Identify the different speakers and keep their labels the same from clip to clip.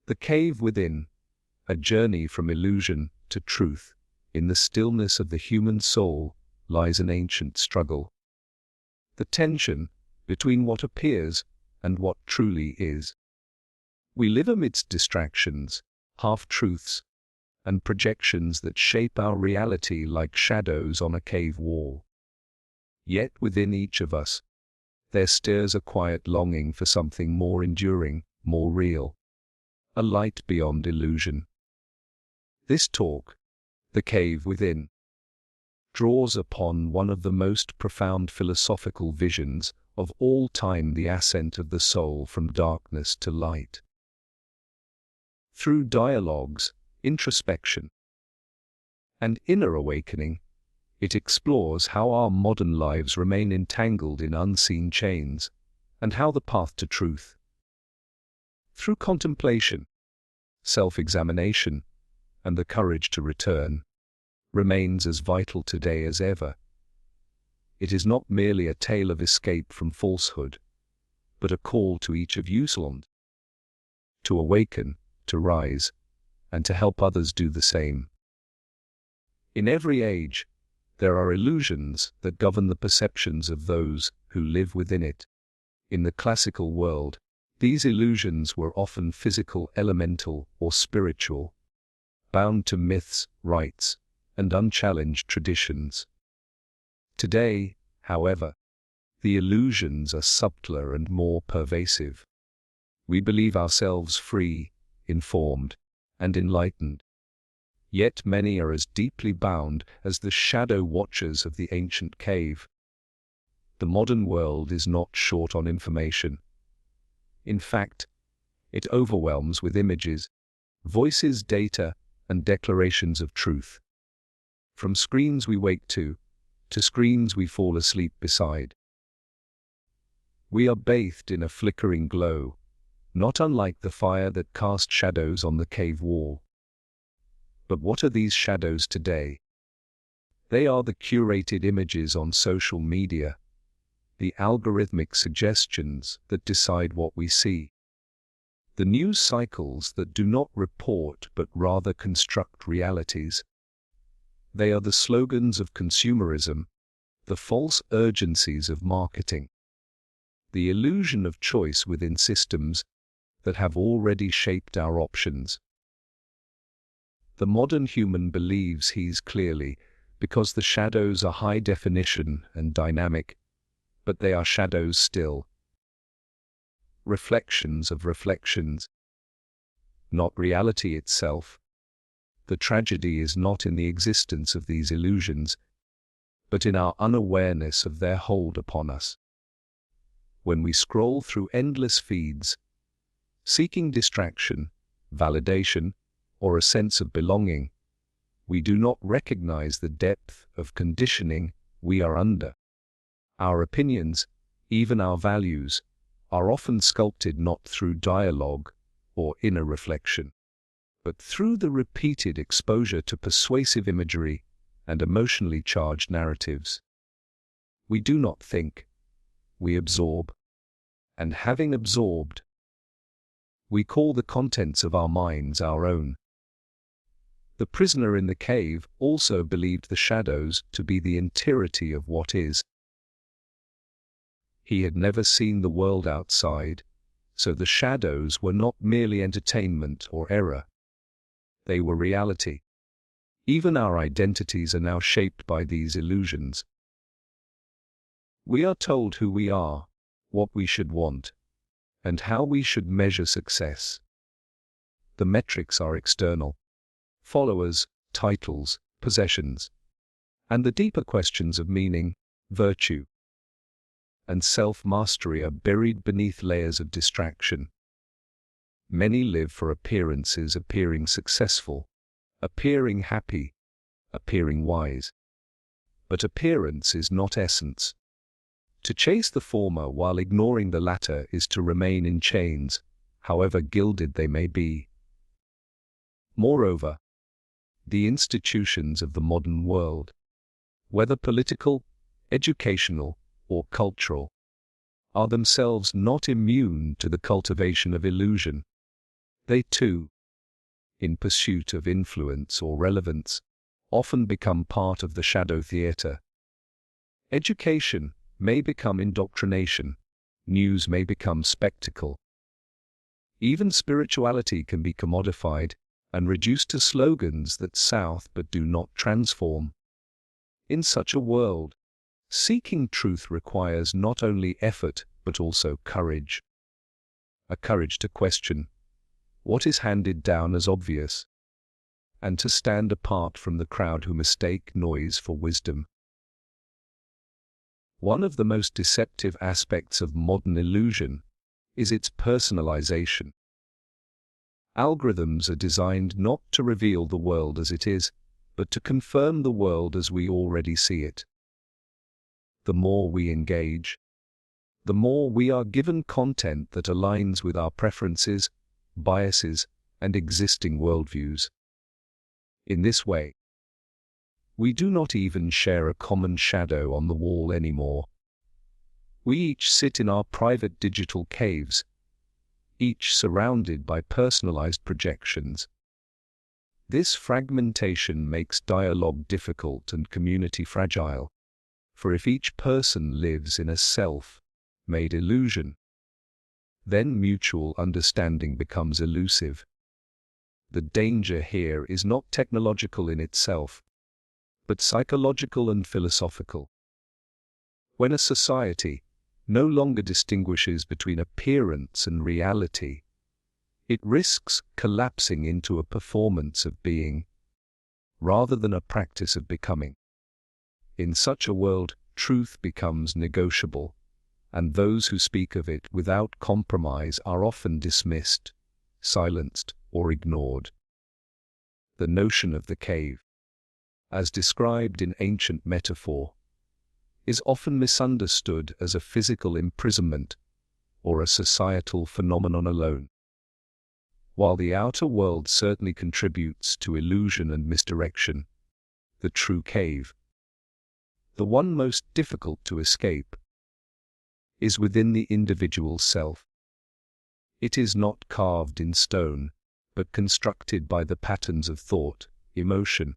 Speaker 1: The Cave Within, a journey from illusion to truth. In the stillness of the human soul lies an ancient struggle. The tension between what appears and what truly is. We live amidst distractions, half-truths, and projections that shape our reality like shadows on a cave wall. Yet within each of us, there stirs a quiet longing for something more enduring, more real. A light beyond illusion. This talk, The Cave Within, draws upon one of the most profound philosophical visions of all time, the ascent of the soul from darkness to light. Through dialogues, introspection, and inner awakening, it explores how our modern lives remain entangled in unseen chains, and how the path to truth, through contemplation, self-examination, and the courage to return, remains as vital today as ever. It is not merely a tale of escape from falsehood, but a call to each of you to awaken, to rise, and to help others do the same. In every age, there are illusions that govern the perceptions of those who live within it. In the classical world, these illusions were often physical, elemental, or spiritual, bound to myths, rites, and unchallenged traditions. Today, however, the illusions are subtler and more pervasive. We believe ourselves free, informed, and enlightened. Yet many are as deeply bound as the shadow watchers of the ancient cave. The modern world is not short on information. In fact, it overwhelms with images, voices, data, and declarations of truth. From screens we wake to screens we fall asleep beside. We are bathed in a flickering glow, not unlike the fire that cast shadows on the cave wall. But what are these shadows today? They are the curated images on social media, the algorithmic suggestions that decide what we see, the news cycles that do not report but rather construct realities. They are the slogans of consumerism, the false urgencies of marketing, the illusion of choice within systems that have already shaped our options. The modern human believes he's clearly, because the shadows are high definition and dynamic, but they are shadows still. Reflections of reflections, not reality itself. The tragedy is not in the existence of these illusions, but in our unawareness of their hold upon us. When we scroll through endless feeds, seeking distraction, validation, or a sense of belonging, we do not recognize the depth of conditioning we are under. Our opinions, even our values, are often sculpted not through dialogue or inner reflection, but through the repeated exposure to persuasive imagery and emotionally charged narratives. We do not think, we absorb, and having absorbed, we call the contents of our minds our own. The prisoner in the cave also believed the shadows to be the entirety of what is. He had never seen the world outside, so the shadows were not merely entertainment or error. They were reality. Even our identities are now shaped by these illusions. We are told who we are, what we should want, and how we should measure success. The metrics are external. Followers, titles, possessions, and the deeper questions of meaning, virtue, and self-mastery are buried beneath layers of distraction. Many live for appearances, appearing successful, appearing happy, appearing wise. But appearance is not essence. To chase the former while ignoring the latter is to remain in chains, however gilded they may be. Moreover, the institutions of the modern world, whether political, educational, or cultural, are themselves not immune to the cultivation of illusion. They too, in pursuit of influence or relevance, often become part of the shadow theater. Education may become indoctrination, news may become spectacle. Even spirituality can be commodified and reduced to slogans that soothe but do not transform. In such a world, seeking truth requires not only effort but also courage. A courage to question what is handed down as obvious, and to stand apart from the crowd who mistake noise for wisdom. One of the most deceptive aspects of modern illusion is its personalization. Algorithms are designed not to reveal the world as it is, but to confirm the world as we already see it. The more we engage, the more we are given content that aligns with our preferences, biases, and existing worldviews. In this way, we do not even share a common shadow on the wall anymore. We each sit in our private digital caves, each surrounded by personalized projections. This fragmentation makes dialogue difficult and community fragile, for if each person lives in a self-made illusion, then mutual understanding becomes elusive. The danger here is not technological in itself, but psychological and philosophical. When a society no longer distinguishes between appearance and reality, it risks collapsing into a performance of being, rather than a practice of becoming. In such a world, truth becomes negotiable, and those who speak of it without compromise are often dismissed, silenced, or ignored. The notion of the cave, as described in ancient metaphor, is often misunderstood as a physical imprisonment or a societal phenomenon alone. While the outer world certainly contributes to illusion and misdirection, the true cave, the one most difficult to escape, is within the individual self. It is not carved in stone, but constructed by the patterns of thought, emotion,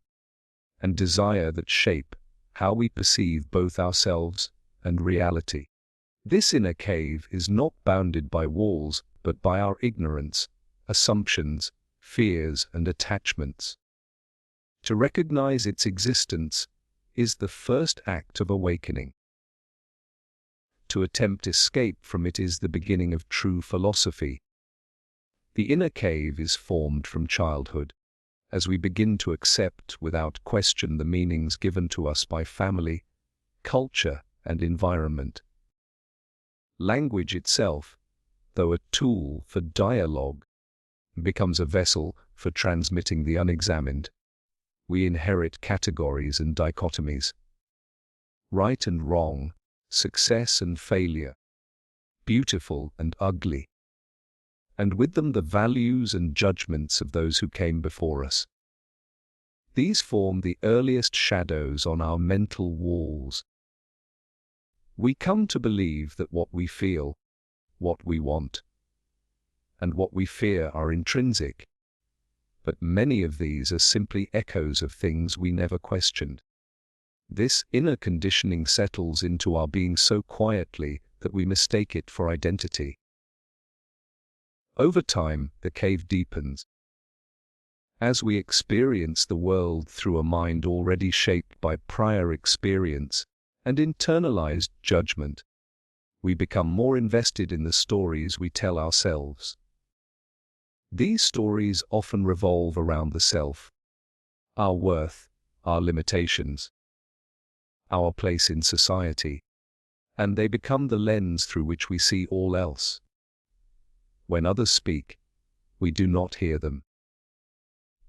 Speaker 1: and desire that shape how we perceive both ourselves and reality. This inner cave is not bounded by walls, but by our ignorance, assumptions, fears, and attachments. To recognize its existence is the first act of awakening. To attempt escape from it is the beginning of true philosophy. The inner cave is formed from childhood, as we begin to accept without question the meanings given to us by family, culture, and environment. Language itself, though a tool for dialogue, becomes a vessel for transmitting the unexamined. We inherit categories and dichotomies. Right and wrong, success and failure, beautiful and ugly, and with them the values and judgments of those who came before us. These form the earliest shadows on our mental walls. We come to believe that what we feel, what we want, and what we fear are intrinsic, but many of these are simply echoes of things we never questioned. This inner conditioning settles into our being so quietly that we mistake it for identity. Over time, the cave deepens. As we experience the world through a mind already shaped by prior experience and internalized judgment, we become more invested in the stories we tell ourselves. These stories often revolve around the self, our worth, our limitations, our place in society, and they become the lens through which we see all else. When others speak, we do not hear them.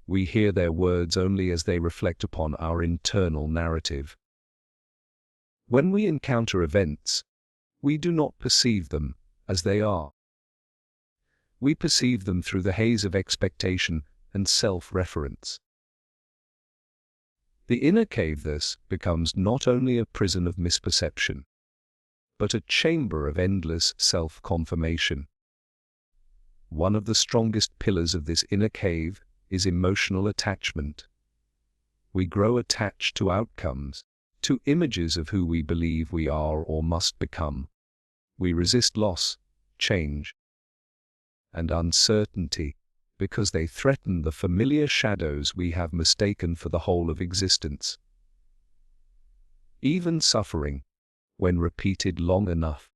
Speaker 1: We hear their words only as they reflect upon our internal narrative. When we encounter events, we do not perceive them as they are. We perceive them through the haze of expectation and self-reference. The inner cave thus becomes not only a prison of misperception, but a chamber of endless self-confirmation. One of the strongest pillars of this inner cave is emotional attachment. We grow attached to outcomes, to images of who we believe we are or must become. We resist loss, change, and uncertainty because they threaten the familiar shadows we have mistaken for the whole of existence. Even suffering, when repeated long enough,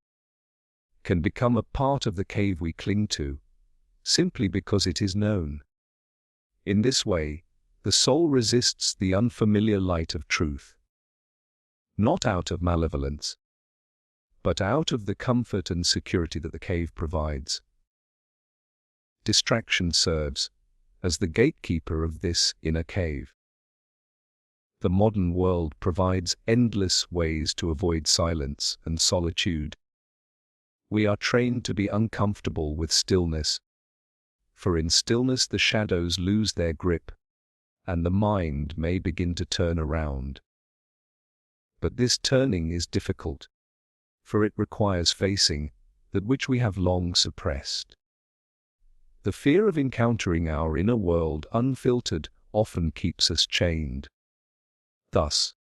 Speaker 1: can become a part of the cave we cling to, simply because it is known. In this way, the soul resists the unfamiliar light of truth, not out of malevolence, but out of the comfort and security that the cave provides. Distraction serves as the gatekeeper of this inner cave. The modern world provides endless ways to avoid silence and solitude. We are trained to be uncomfortable with stillness, for in stillness the shadows lose their grip, and the mind may begin to turn around. But this turning is difficult, for it requires facing that which we have long suppressed. The fear of encountering our inner world unfiltered often keeps us chained. Thus,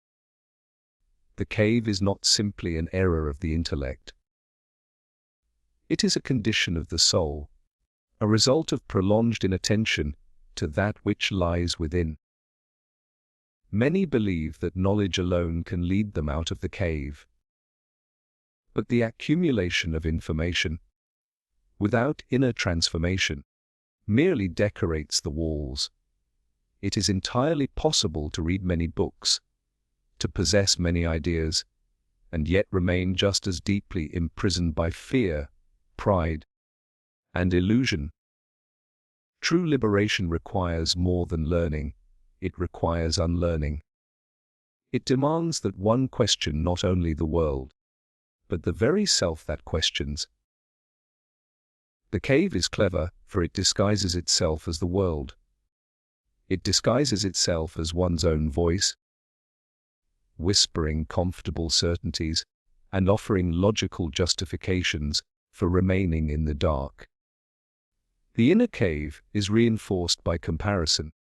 Speaker 1: the cave is not simply an error of the intellect. It is a condition of the soul, a result of prolonged inattention to that which lies within. Many believe that knowledge alone can lead them out of the cave. But the accumulation of information, without inner transformation, merely decorates the walls. It is entirely possible to read many books, to possess many ideas, and yet remain just as deeply imprisoned by fear, pride, and illusion. True liberation requires more than learning, it requires unlearning. It demands that one question not only the world, but the very self that questions. The cave is clever, for it disguises itself as the world. It disguises itself as one's own voice, whispering comfortable certainties and offering logical justifications for remaining in the dark. The inner cave is reinforced by comparison.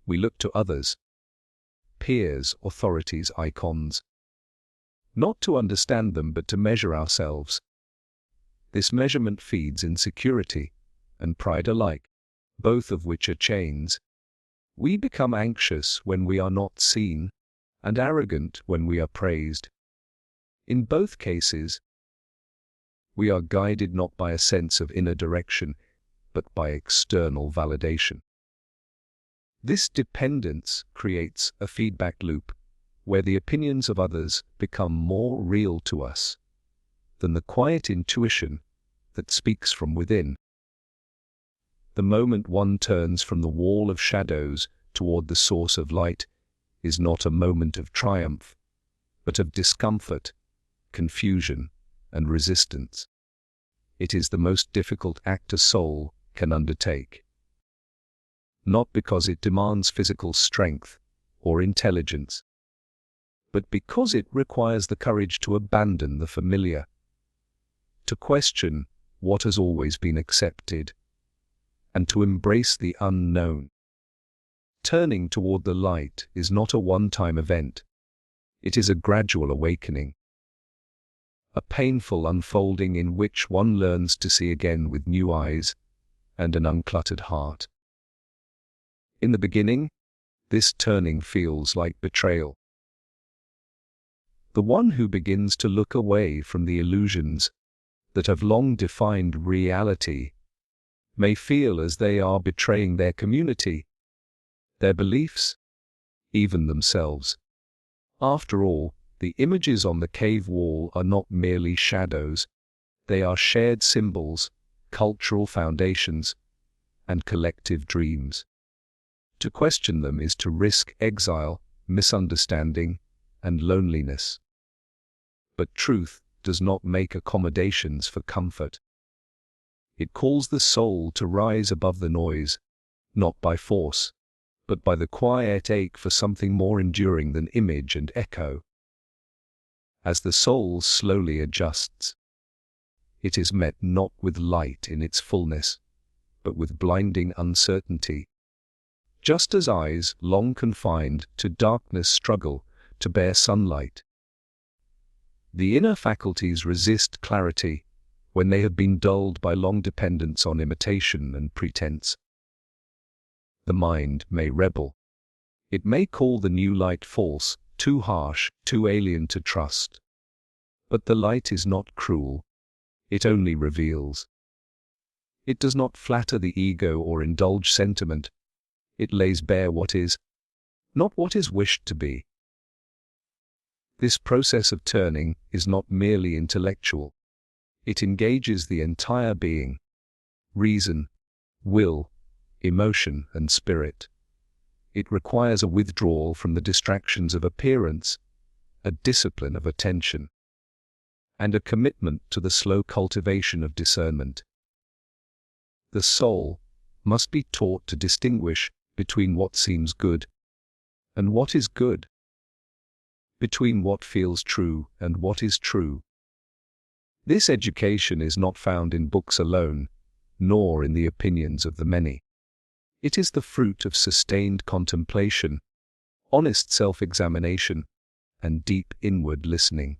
Speaker 1: We look to others, peers, authorities, icons, not to understand them but to measure ourselves. This measurement feeds insecurity and pride alike, both of which are chains. We become anxious when we are not seen, and arrogant when we are praised. In both cases, we are guided not by a sense of inner direction, but by external validation. This dependence creates a feedback loop, where the opinions of others become more real to us than the quiet intuition that speaks from within. The moment one turns from the wall of shadows toward the source of light is not a moment of triumph, but of discomfort, confusion, and resistance. It is the most difficult act a soul can undertake. Not because it demands physical strength or intelligence, but because it requires the courage to abandon the familiar, to question what has always been accepted, and to embrace the unknown. Turning toward the light is not a one-time event. It is a gradual awakening, a painful unfolding in which one learns to see again with new eyes and an uncluttered heart. In the beginning, this turning feels like betrayal. The one who begins to look away from the illusions that have long defined reality may feel as they are betraying their community, their beliefs, even themselves. After all, the images on the cave wall are not merely shadows, they are shared symbols, cultural foundations, and collective dreams. To question them is to risk exile, misunderstanding, and loneliness. But truth does not make accommodations for comfort. It calls the soul to rise above the noise, not by force, but by the quiet ache for something more enduring than image and echo. As the soul slowly adjusts, it is met not with light in its fullness, but with blinding uncertainty. Just as eyes, long confined to darkness, struggle to bear sunlight. The inner faculties resist clarity when they have been dulled by long dependence on imitation and pretense. The mind may rebel. It may call the new light false, too harsh, too alien to trust. But the light is not cruel. It only reveals. It does not flatter the ego or indulge sentiment. It lays bare what is, not what is wished to be. This process of turning is not merely intellectual. It engages the entire being, reason, will, emotion, and spirit. It requires a withdrawal from the distractions of appearance, a discipline of attention, and a commitment to the slow cultivation of discernment. The soul must be taught to distinguish between what seems good and what is good, between what feels true and what is true. This education is not found in books alone, nor in the opinions of the many. It is the fruit of sustained contemplation, honest self-examination, and deep inward listening.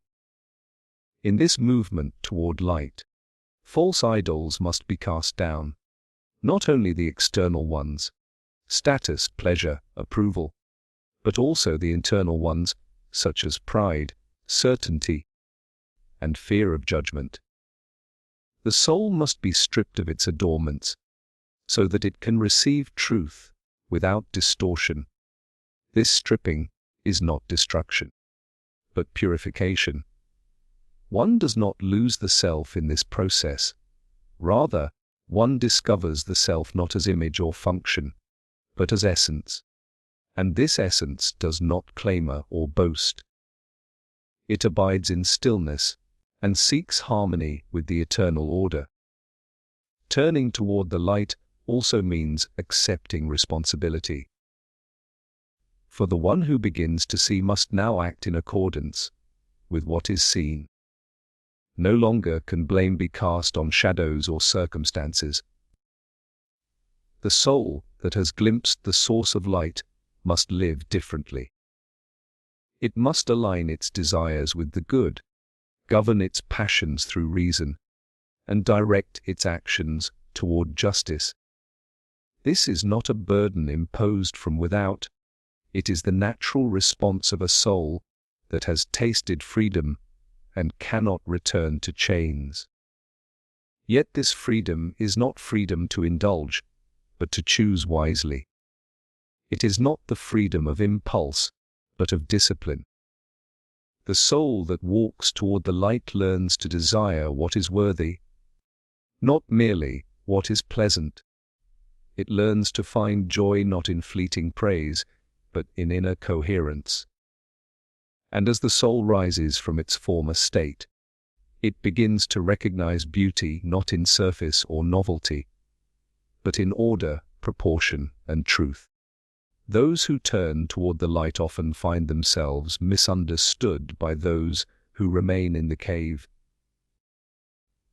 Speaker 1: In this movement toward light, false idols must be cast down, not only the external ones, status, pleasure, approval, but also the internal ones, such as pride, certainty, and fear of judgment. The soul must be stripped of its adornments, so that it can receive truth without distortion. This stripping is not destruction, but purification. One does not lose the self in this process. Rather, one discovers the self not as image or function, but as essence. And this essence does not clamor or boast. It abides in stillness and seeks harmony with the eternal order. Turning toward the light also means accepting responsibility. For the one who begins to see must now act in accordance with what is seen. No longer can blame be cast on shadows or circumstances. The soul that has glimpsed the source of light must live differently. It must align its desires with the good, govern its passions through reason, and direct its actions toward justice. This is not a burden imposed from without. It is the natural response of a soul that has tasted freedom and cannot return to chains. Yet this freedom is not freedom to indulge, but to choose wisely. It is not the freedom of impulse, but of discipline. The soul that walks toward the light learns to desire what is worthy, not merely what is pleasant. It learns to find joy not in fleeting praise, but in inner coherence. And as the soul rises from its former state, it begins to recognize beauty not in surface or novelty, but in order, proportion, and truth. Those who turn toward the light often find themselves misunderstood by those who remain in the cave.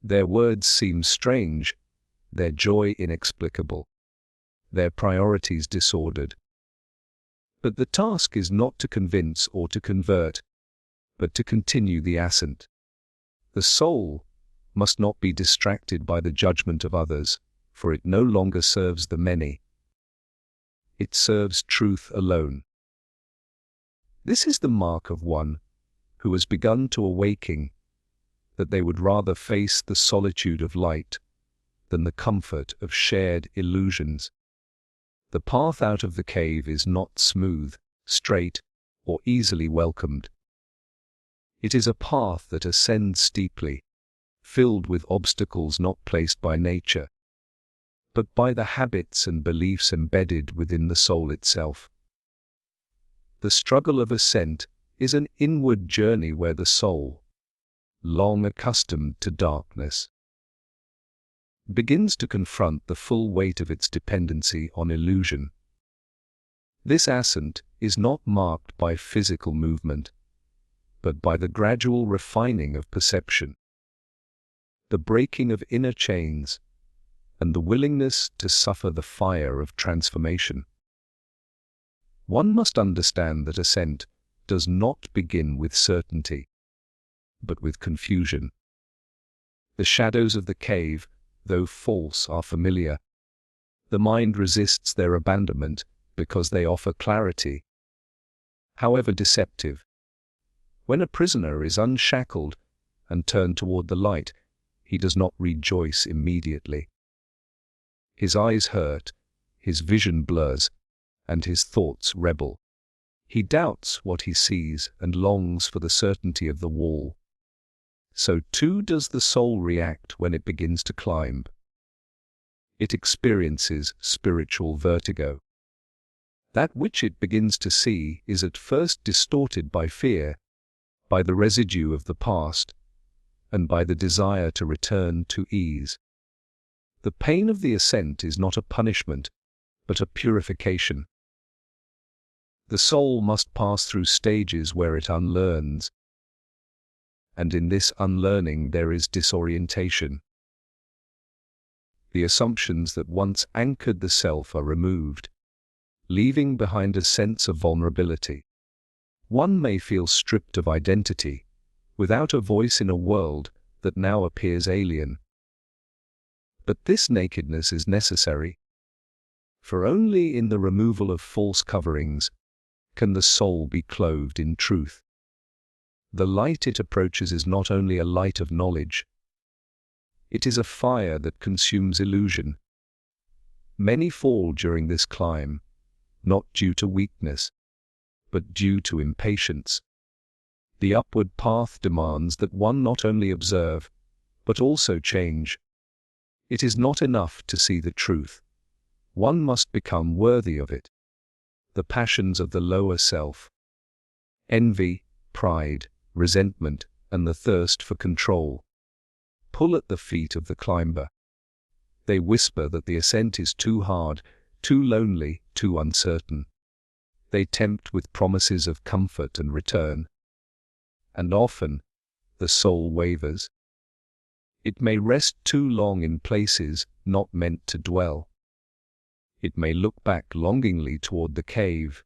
Speaker 1: Their words seem strange, their joy inexplicable, their priorities disordered. But the task is not to convince or to convert, but to continue the ascent. The soul must not be distracted by the judgment of others, for it no longer serves the many. It serves truth alone. This is the mark of one who has begun to awaken, that they would rather face the solitude of light than the comfort of shared illusions. The path out of the cave is not smooth, straight, or easily welcomed. It is a path that ascends steeply, filled with obstacles not placed by nature, but by the habits and beliefs embedded within the soul itself. The struggle of ascent is an inward journey where the soul, long accustomed to darkness, begins to confront the full weight of its dependency on illusion. This ascent is not marked by physical movement, but by the gradual refining of perception, the breaking of inner chains, and the willingness to suffer the fire of transformation. One must understand that ascent does not begin with certainty, but with confusion. The shadows of the cave, though false, are familiar. The mind resists their abandonment because they offer clarity, however deceptive. When a prisoner is unshackled and turned toward the light, he does not rejoice immediately. His eyes hurt, his vision blurs, and his thoughts rebel. He doubts what he sees and longs for the certainty of the wall. So too does the soul react when it begins to climb. It experiences spiritual vertigo. That which it begins to see is at first distorted by fear, by the residue of the past, and by the desire to return to ease. The pain of the ascent is not a punishment, but a purification. The soul must pass through stages where it unlearns, and in this unlearning there is disorientation. The assumptions that once anchored the self are removed, leaving behind a sense of vulnerability. One may feel stripped of identity, without a voice in a world that now appears alien. But this nakedness is necessary, for only in the removal of false coverings can the soul be clothed in truth. The light it approaches is not only a light of knowledge, it is a fire that consumes illusion. Many fall during this climb, not due to weakness, but due to impatience. The upward path demands that one not only observe, but also change. It is not enough to see the truth. One must become worthy of it. The passions of the lower self, envy, pride, resentment, and the thirst for control, pull at the feet of the climber. They whisper that the ascent is too hard, too lonely, too uncertain. They tempt with promises of comfort and return. And often, the soul wavers. It may rest too long in places not meant to dwell. It may look back longingly toward the cave,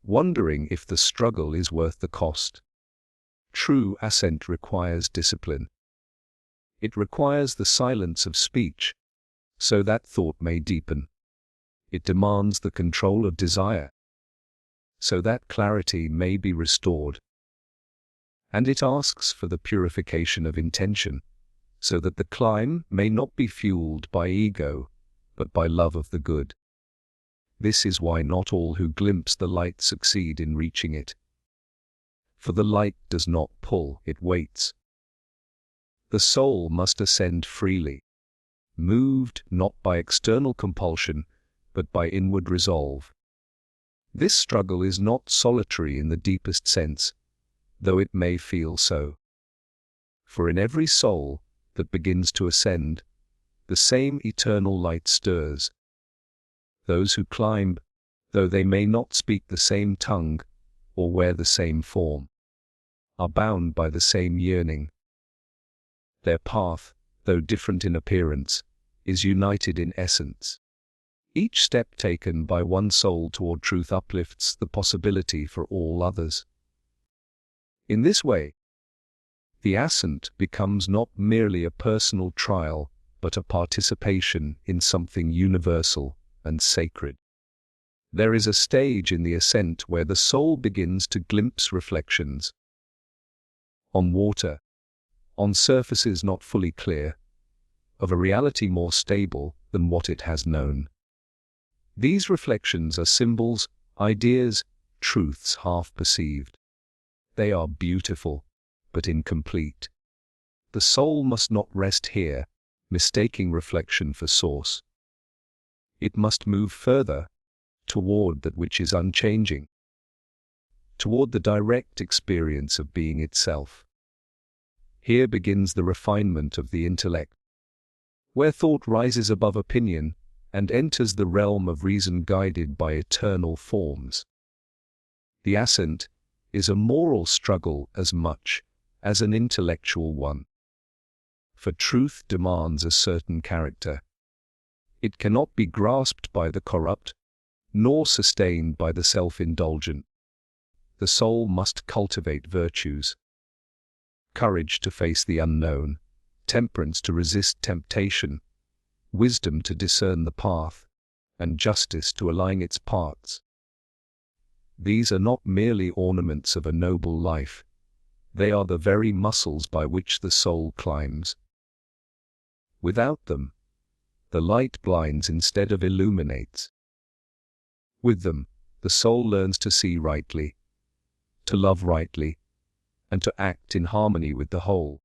Speaker 1: wondering if the struggle is worth the cost. True ascent requires discipline. It requires the silence of speech, so that thought may deepen. It demands the control of desire, so that clarity may be restored. And it asks for the purification of intention, so that the climb may not be fueled by ego, but by love of the good. This is why not all who glimpse the light succeed in reaching it. For the light does not pull, it waits. The soul must ascend freely, moved not by external compulsion, but by inward resolve. This struggle is not solitary in the deepest sense, though it may feel so. For in every soul that begins to ascend, the same eternal light stirs. Those who climb, though they may not speak the same tongue or wear the same form, are bound by the same yearning. Their path, though different in appearance, is united in essence. Each step taken by one soul toward truth uplifts the possibility for all others. In this way, the ascent becomes not merely a personal trial, but a participation in something universal and sacred. There is a stage in the ascent where the soul begins to glimpse reflections on water, on surfaces not fully clear, of a reality more stable than what it has known. These reflections are symbols, ideas, truths half perceived. They are beautiful, but incomplete. The soul must not rest here, mistaking reflection for source. It must move further, toward that which is unchanging, toward the direct experience of being itself. Here begins the refinement of the intellect, where thought rises above opinion and enters the realm of reason guided by eternal forms. The ascent is a moral struggle as much as an intellectual one. For truth demands a certain character. It cannot be grasped by the corrupt, nor sustained by the self-indulgent. The soul must cultivate virtues: courage to face the unknown, temperance to resist temptation, wisdom to discern the path, and justice to align its parts. These are not merely ornaments of a noble life. They are the very muscles by which the soul climbs. Without them, the light blinds instead of illuminates. With them, the soul learns to see rightly, to love rightly, and to act in harmony with the whole.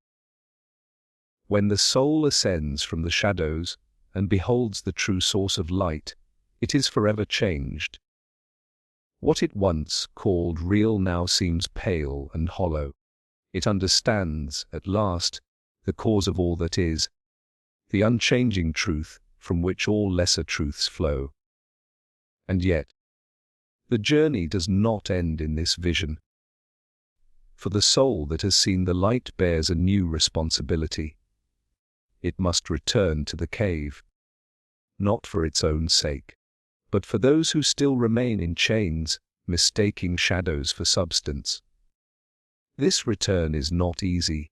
Speaker 1: When the soul ascends from the shadows and beholds the true source of light, it is forever changed. What it once called real now seems pale and hollow. It understands, at last, the cause of all that is, the unchanging truth from which all lesser truths flow. And yet, the journey does not end in this vision. For the soul that has seen the light bears a new responsibility. It must return to the cave, not for its own sake, but for those who still remain in chains, mistaking shadows for substance. This return is not easy.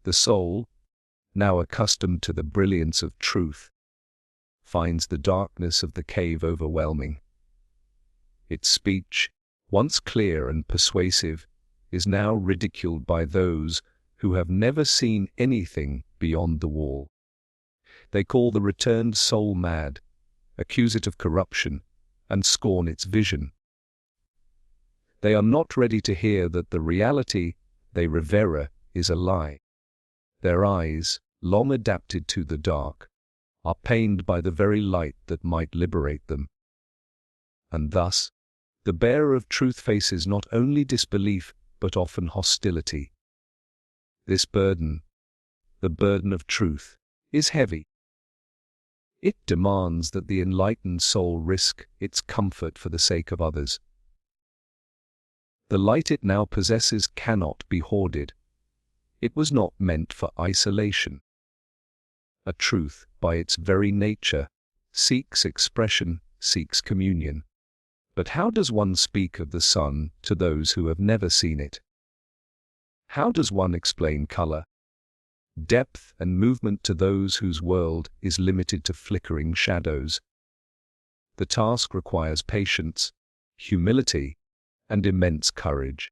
Speaker 1: The soul, now accustomed to the brilliance of truth, finds the darkness of the cave overwhelming. Its speech, once clear and persuasive, is now ridiculed by those who have never seen anything beyond the wall. They call the returned soul mad, accuse it of corruption, and scorn its vision. They are not ready to hear that the reality they revere is a lie. Their eyes, long adapted to the dark, are pained by the very light that might liberate them. And thus, the bearer of truth faces not only disbelief, but often hostility. This burden, the burden of truth, is heavy. It demands that the enlightened soul risk its comfort for the sake of others. The light it now possesses cannot be hoarded. It was not meant for isolation. A truth, by its very nature, seeks expression, seeks communion. But how does one speak of the sun to those who have never seen it? How does one explain color, depth, and movement to those whose world is limited to flickering shadows? The task requires patience, humility, and immense courage.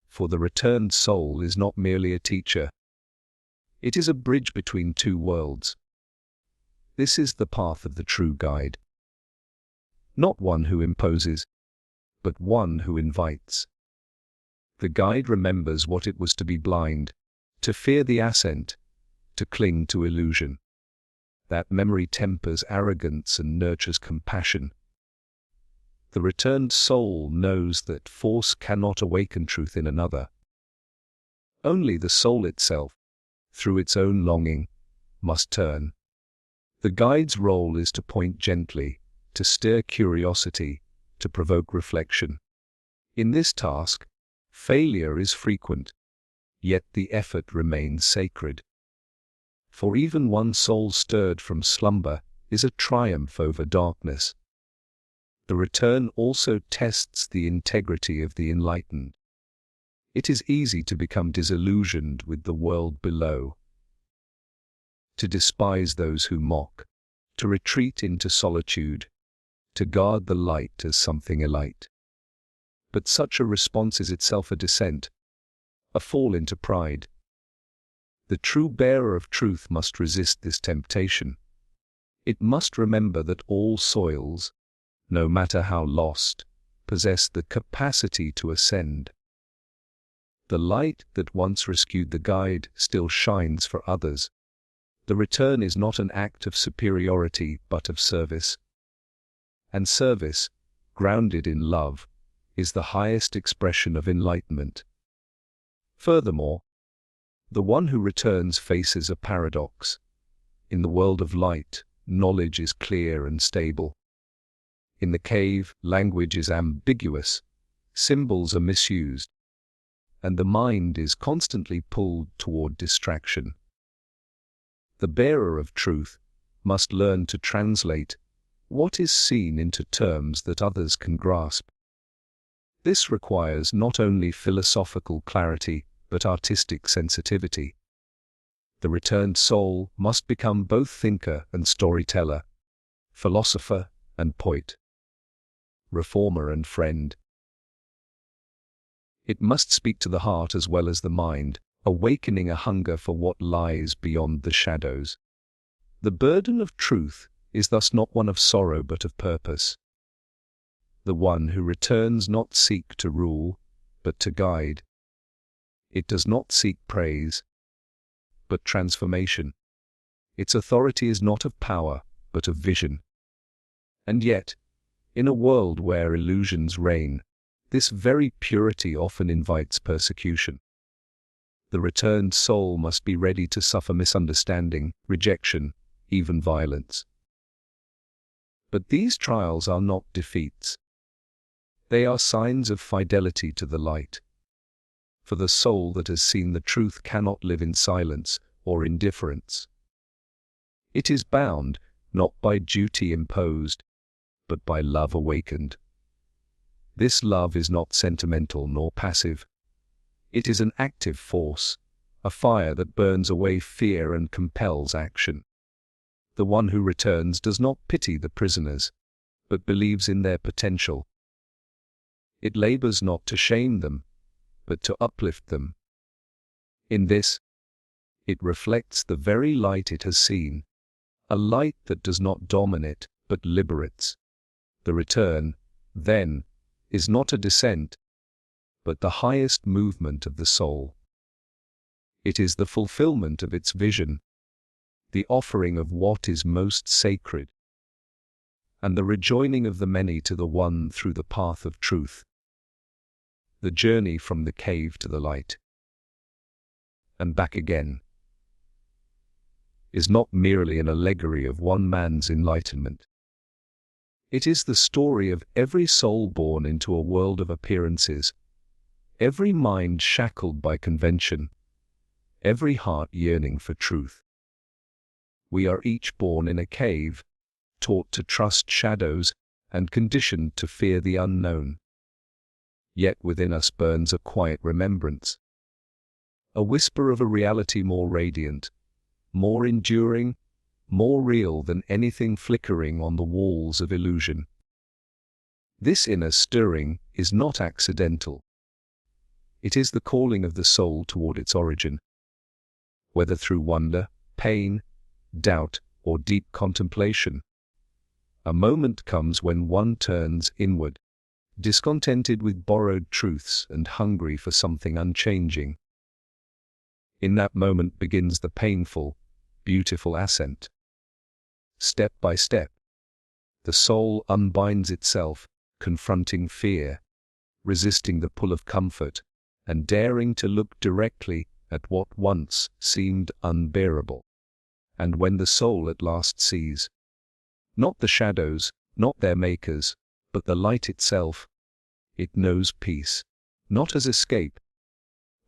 Speaker 1: For the returned soul is not merely a teacher. It is a bridge between two worlds. This is the path of the true guide. Not one who imposes, but one who invites. The guide remembers what it was to be blind, to fear the ascent, to cling to illusion. That memory tempers arrogance and nurtures compassion. The returned soul knows that force cannot awaken truth in another. Only the soul itself, through its own longing, must turn. The guide's role is to point gently, to stir curiosity, to provoke reflection. In this task, failure is frequent, yet the effort remains sacred. For even one soul stirred from slumber is a triumph over darkness. The return also tests the integrity of the enlightened. It is easy to become disillusioned with the world below, to despise those who mock, to retreat into solitude, to guard the light as something elite. But such a response is itself a descent, a fall into pride. The true bearer of truth must resist this temptation. It must remember that all soils, no matter how lost, possess the capacity to ascend. The light that once rescued the guide still shines for others. The return is not an act of superiority but of service. And service, grounded in love, is the highest expression of enlightenment. Furthermore, the one who returns faces a paradox. In the world of light, knowledge is clear and stable. In the cave, language is ambiguous, symbols are misused, and the mind is constantly pulled toward distraction. The bearer of truth, must learn to translate what is seen into terms that others can grasp. This requires not only philosophical clarity, but artistic sensitivity. The returned soul must become both thinker and storyteller, philosopher and poet, reformer and friend. It must speak to the heart as well as the mind, awakening a hunger for what lies beyond the shadows. The burden of truth is thus not one of sorrow but of purpose. The one who returns not seek to rule, but to guide. It does not seek praise, but transformation. Its authority is not of power, but of vision. And yet, in a world where illusions reign, this very purity often invites persecution. The returned soul must be ready to suffer misunderstanding, rejection, even violence. But these trials are not defeats. They are signs of fidelity to the light. For the soul that has seen the truth cannot live in silence or indifference. It is bound, not by duty imposed, but by love awakened. This love is not sentimental nor passive. It is an active force, a fire that burns away fear and compels action. The one who returns does not pity the prisoners, but believes in their potential. It labors not to shame them, but to uplift them. In this, it reflects the very light it has seen, a light that does not dominate, but liberates. The return, then, is not a descent, but the highest movement of the soul. It is the fulfillment of its vision, the offering of what is most sacred, and the rejoining of the many to the one through the path of truth. The journey from the cave to the light, and back again, is not merely an allegory of one man's enlightenment. It is the story of every soul born into a world of appearances, every mind shackled by convention, every heart yearning for truth. We are each born in a cave, taught to trust shadows, and conditioned to fear the unknown. Yet within us burns a quiet remembrance, a whisper of a reality more radiant, more enduring, more real than anything flickering on the walls of illusion. This inner stirring is not accidental. It is the calling of the soul toward its origin. Whether through wonder, pain, doubt, or deep contemplation, a moment comes when one turns inward, discontented with borrowed truths and hungry for something unchanging. In that moment begins the painful, beautiful ascent. Step by step, the soul unbinds itself, confronting fear, resisting the pull of comfort, and daring to look directly at what once seemed unbearable. And when the soul at last sees, not the shadows, not their makers, but the light itself, it knows peace, not as escape,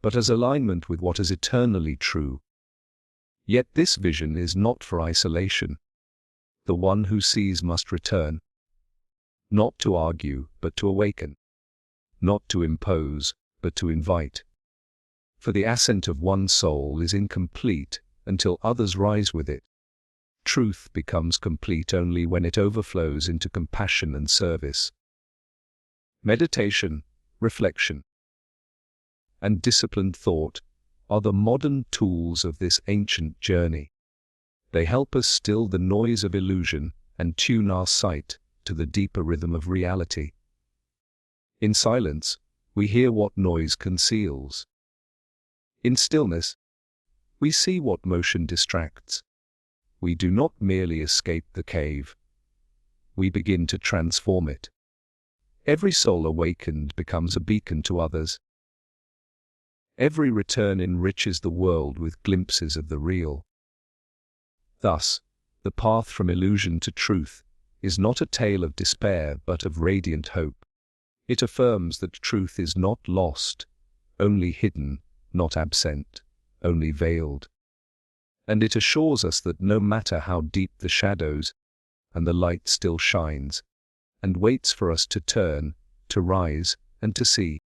Speaker 1: but as alignment with what is eternally true. Yet this vision is not for isolation. The one who sees must return, not to argue, but to awaken, not to impose, but to invite. For the ascent of one soul is incomplete until others rise with it. Truth becomes complete only when it overflows into compassion and service. Meditation, reflection, and disciplined thought are the modern tools of this ancient journey. They help us still the noise of illusion and tune our sight to the deeper rhythm of reality. In silence, we hear what noise conceals. In stillness, we see what motion distracts. We do not merely escape the cave. We begin to transform it. Every soul awakened becomes a beacon to others. Every return enriches the world with glimpses of the real. Thus, the path from illusion to truth is not a tale of despair but of radiant hope. It affirms that truth is not lost, only hidden, not absent, only veiled. and it assures us that no matter how deep the shadows, and the light still shines, and waits for us to turn, to rise, and to see.